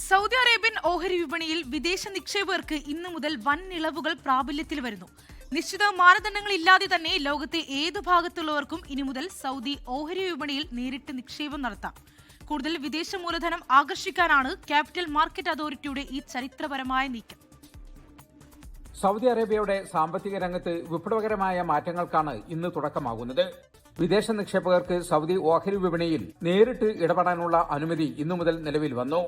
Saudi Arabian ഓഹരി വിപണിയിൽ വിദേശ നിക്ഷേപകർക്ക് ഇന്നു മുതൽ വൻ ഇളവുകൾ പ്രാബല്യത്തിൽ വരുന്നു. നിശ്ചിത മാനദണ്ഡങ്ങളില്ലാതെ തന്നെ ലോകത്തെ ഏതു ഭാഗത്തുള്ളവർക്കും ഇനി മുതൽ സൗദി ഓഹരി വിപണിയിൽ നേരിട്ട് നിക്ഷേപം നടത്താം. കൂടുതൽ വിദേശ മൂലധനം ആകർഷിക്കാനാണ് ക്യാപിറ്റൽ മാർക്കറ്റ് അതോറിറ്റിയുടെ ഈ ചരിത്രപരമായ നീക്കം. സൗദി അറേബ്യയുടെ സാമ്പത്തിക രംഗത്ത് വിപ്ലവകരമായ മാറ്റങ്ങൾക്കാണ് ഇന്ന് തുടക്കമാകുന്നത്. വിദേശ നിക്ഷേപകർക്ക് സൗദി ഓഹരി വിപണിയിൽ നേരിട്ട് ഇടപെടാനുള്ള അനുമതി ഇന്നു മുതൽ നിലവിൽ വന്നു.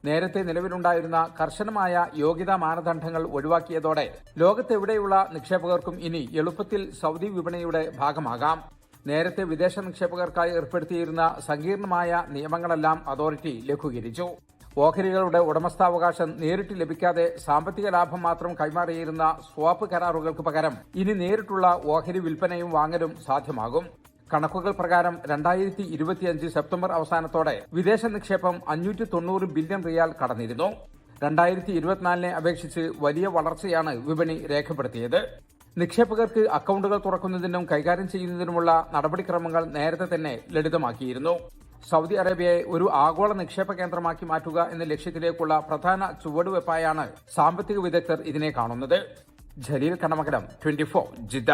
നേരത്തെ നിലവിലുണ്ടായിരുന്ന കർശനമായ യോഗ്യതാ മാനദണ്ഡങ്ങൾ ഒഴിവാക്കിയതോടെ ലോകത്തെവിടെയുള്ള നിക്ഷേപകർക്കും ഇനി എളുപ്പത്തിൽ സൗദി വിപണിയുടെ ഭാഗമാകാം. നേരത്തെ വിദേശ നിക്ഷേപകർക്കായി ഏർപ്പെടുത്തിയിരുന്ന സങ്കീർണമായ നിയമങ്ങളെല്ലാം അതോറിറ്റി ലഘൂകരിച്ചു. ഓഹരികളുടെ ഉടമസ്ഥാവകാശം നേരിട്ട് ലഭിക്കാതെ സാമ്പത്തിക ലാഭം മാത്രം കൈമാറിയിരുന്ന സ്വാപ്പ് കരാറുകൾക്ക് പകരം ഇനി നേരിട്ടുള്ള ഓഹരി വിൽപ്പനയും വാങ്ങലും സാധ്യമാകും. കണക്കുകൾ പ്രകാരം 2025 സെപ്റ്റംബർ അവസാനത്തോടെ വിദേശ നിക്ഷേപം 590 ബില്യൺ റിയാൽ കടന്നിരുന്നു. 2024 അപേക്ഷിച്ച് വലിയ വളർച്ചയാണ് വിപണി രേഖപ്പെടുത്തിയത്. നിക്ഷേപകർക്ക് അക്കൌണ്ടുകൾ തുറക്കുന്നതിനും കൈകാര്യം ചെയ്യുന്നതിനുമുള്ള നടപടിക്രമങ്ങൾ നേരത്തെ തന്നെ ലളിതമാക്കിയിരുന്നു. സൗദി അറേബ്യയെ ഒരു ആഗോള നിക്ഷേപ കേന്ദ്രമാക്കി മാറ്റുക എന്ന ലക്ഷ്യത്തിലേക്കുള്ള പ്രധാന ചുവടുവയ്പായാണ് സാമ്പത്തിക വിദഗ്ധർ ഇതിനെ കാണുന്നത്. ജലീൽ കണമകലം, 24 ജിദ്ദ.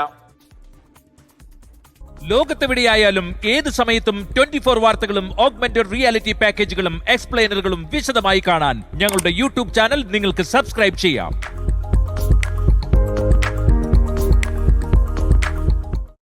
ലോകത്തെവിടെയായാലും ഏത് സമയത്തും 24 വാർത്തകളും ഓഗ്മെന്റഡ് റിയാലിറ്റി പാക്കേജുകളും എക്സ്പ്ലെയിനറുകളും വിശദമായി കാണാൻ ഞങ്ങളുടെ യൂട്യൂബ് ചാനൽ നിങ്ങൾക്ക് സബ്സ്ക്രൈബ് ചെയ്യാം.